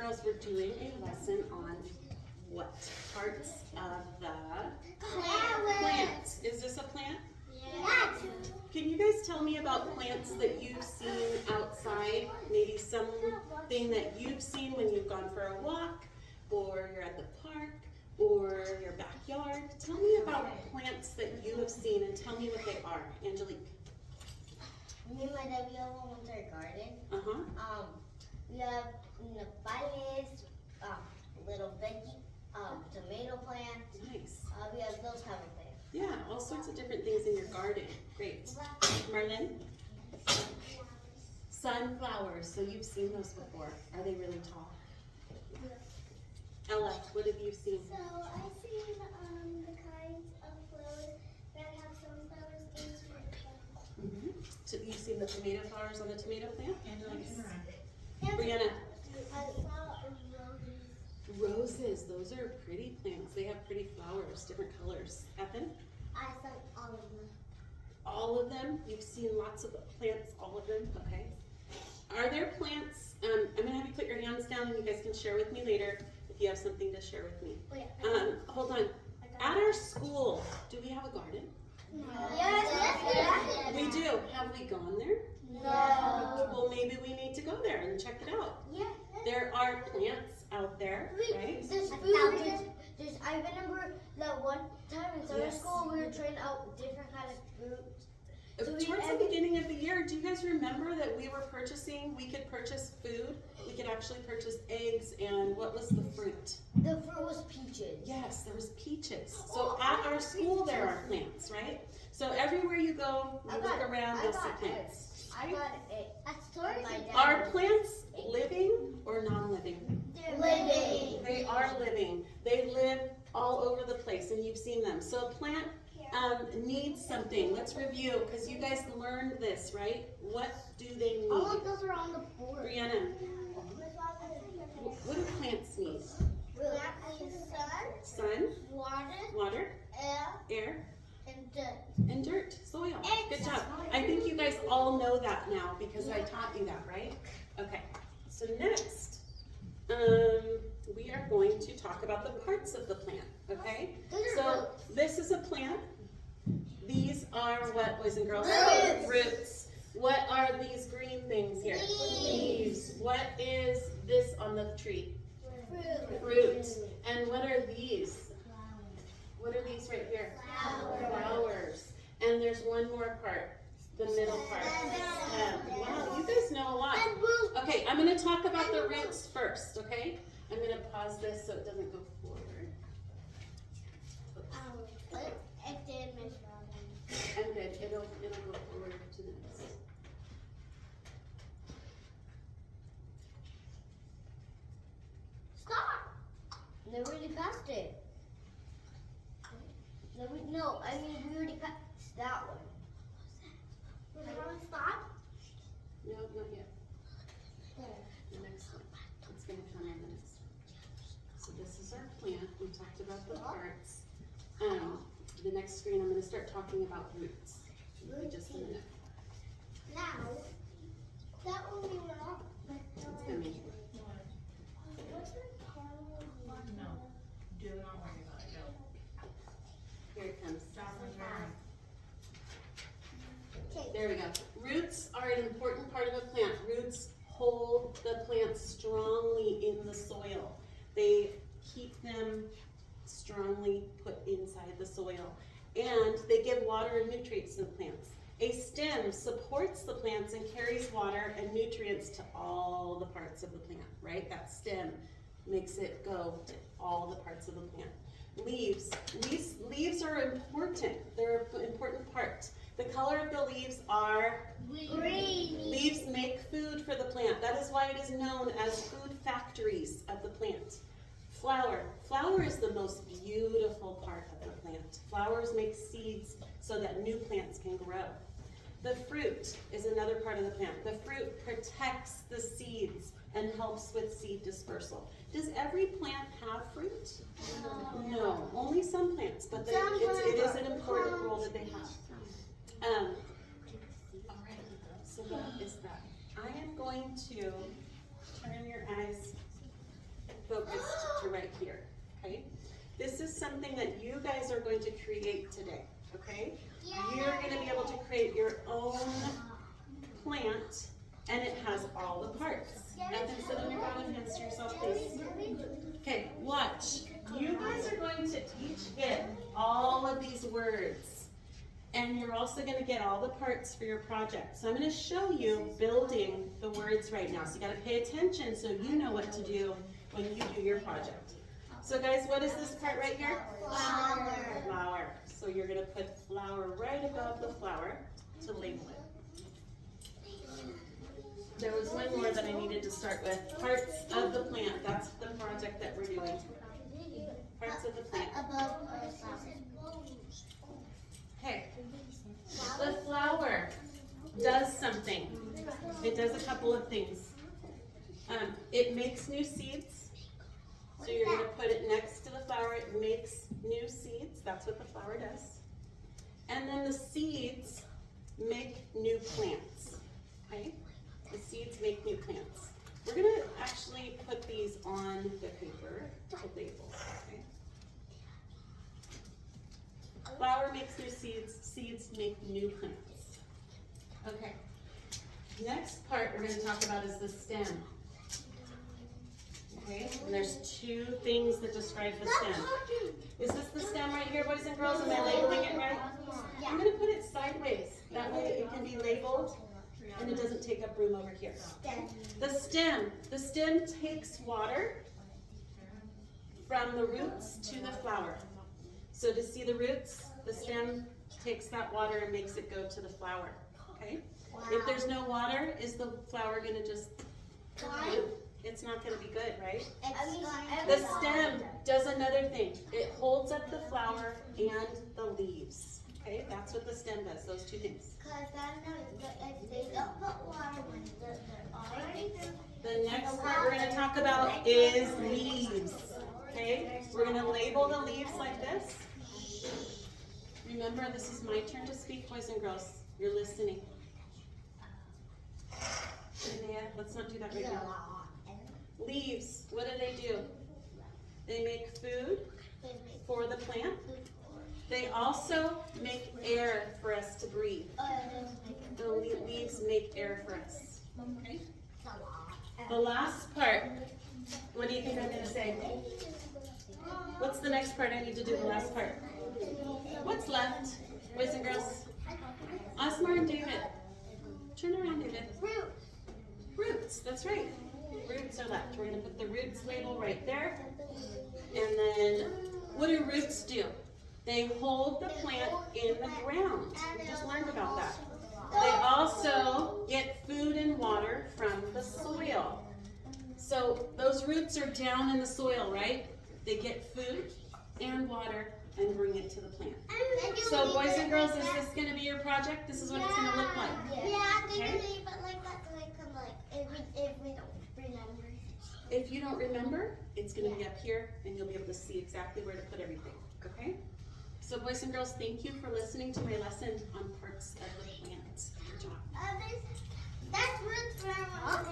girls, we're doing a lesson on what parts of the plant. Is this a plant? Yeah. Can you guys tell me about plants that you've seen outside? Maybe something that you've seen when you've gone for a walk, or you're at the park, or your backyard. Tell me about plants that you have seen and tell me what they are. Angelique. Me and my dad, we have one with our garden. Uh-huh. We have nopales, little veggie, tomato plants. Nice. We have those kind of plants. Yeah, all sorts of different things in your garden. Great. Marlene? Sunflowers. So you've seen those before. Are they really tall? Ella, what have you seen? So I've seen the kinds of flowers that have sunflowers in it. So you've seen the tomato flowers on the tomato plant? And Brianna? I saw roses. Roses. Those are pretty plants. They have pretty flowers, different colors. Ethan? I saw all of them. All of them? You've seen lots of plants, all of them? Okay. Are there plants, I'm going to have you put your hands down and you guys can share with me later if you have something to share with me. Wait, Hold on. At our school, do we have a garden? Yes. We do. Have we gone there? No. Well, maybe we need to go there and check it out. Yeah. There are plants out there, right? There's food. I remember that one time in summer Yes. school we were trying out different kind of fruits. So we Towards the every- beginning of the year, do you guys remember that we could purchase food? We could actually purchase eggs and what was the fruit? The fruit was peaches. Yes, there was peaches. So at our school there are plants, right? So everywhere you go, you look around, you'll see plants. I got it. At stores, My dad Are plants living or non-living? they're living. They are living. They live all over the place and you've seen them. So a plant needs something. Let's review because you guys learned this, right? What do they need? All of those are on the board. Brianna, what do plants need? sun, Sun, water, water, air, air, and dirt. and dirt, soil. Good job. I think you guys all know that now because I taught you that, right? Okay, so next, we are going to talk about the parts of the plant, okay? So this is a plant. These are what, boys and girls? Roots. Roots. What are these green things here? Leaves. What is this on the tree? Fruit. And what are these? What are these right here? Flowers. And there's one more part, the middle part. Wow, you guys know a lot. Okay, I'm going to talk about the roots first, okay? I'm going to pause this so it doesn't go forward. It did, Miss Robin. I'm good. It'll go forward to the next. Stop. They already passed it. No, I mean we already passed that one. Miss Robin, stop. No, not yet. The next one. It's going to come on the next one. So this is our plant. We talked about the parts. The next screen, I'm going to start talking about roots. In just a minute. Now, that one we were on. It's coming. What's the caramel one? No, do not worry about it, no. Here it comes. Stop when you're Okay. There we go. Roots are an important part of a plant. Roots hold the plant strongly in the soil. They keep them strongly put inside the soil. And they give water and nutrients to the plants. A stem supports the plants and carries water and nutrients to all the parts of the plant, right? That stem makes it go to all the parts of the plant. Leaves are important. They're an important part. The color of the leaves are Green. leaves make food for the plant. That is why it is known as food factories of the plant. Flower is the most beautiful part of the plant. Flowers make seeds so that new plants can grow. The fruit is another part of the plant. The fruit protects the seeds and helps with seed dispersal. Does every plant have fruit? No, only some plants, but it is an important role that they have. All right, so that is that. I am going to turn your eyes focused to right here, okay? This is something that you guys are going to create today, okay? You're gonna be able to create your own plant, and it has all the parts. Nothing, sit on your bottom, hands to yourself, please. Okay, watch. You guys are going to each get all of these words, and you're also gonna get all the parts for your project. So I'm gonna show you building the words right now. So you gotta pay attention so you know what to do when you do your project. So guys, what is this part right here? Flower. Flower. So you're gonna put flower right above the flower to label it. There was one more that I needed to start with. Parts of the plant. That's the project that we're doing. Parts of the plant. Above or flower. Okay. The flower does something. It does a couple of things. It makes new seeds. So you're gonna put it next to the flower. It makes new seeds. That's what the flower does. And then the seeds make new plants. Okay? The seeds make new plants. We're gonna actually put these on the paper to label. Okay? Flower makes new seeds. Seeds make new plants. Okay. Next part we're gonna talk about is the stem. Okay, and there's two things that describe the stem. Is this the stem right here, boys and girls? Am I labeling it right? I'm gonna put it sideways. That way it can be labeled and it doesn't take up room over here. The stem takes water from the roots to the flower. So to see the roots, the stem takes that water and makes it go to the flower, okay? If there's no water, is the flower gonna just, it's not gonna be good, right? The stem does another thing. It holds up the flower and the leaves, okay? That's what the stem does, those two things. Because I know if they don't put water when they're already The next part we're gonna talk about is leaves, okay? We're gonna label the leaves like this. Remember, this is my turn to speak, boys and girls. You're listening. Linnea, let's not do that right now. Leaves, what do? They make food for the plant. They also make air for us to breathe. The leaves make air for us. Okay? The last part, what do you think I'm gonna say? What's the next part I need to do, the last part? What's left, boys and girls? Osmar and David. Turn around, David. Roots, that's right. Roots are left. We're gonna put the roots label right there. And then, what do roots do? They hold the plant in the ground. We just learned about that. They also get food and water from the soil. So those roots are down in the soil, right? They get food and water and bring it to the plant. So boys and girls, is this gonna be your project? This is what it's gonna look like. Yeah, they Okay. can leave it like that so they can if we don't remember. If you don't remember, it's gonna be up here and you'll be able to see exactly where to put everything, okay? So boys and girls, thank you for listening to my lesson on parts of the plant. Good job. That's roots for everyone.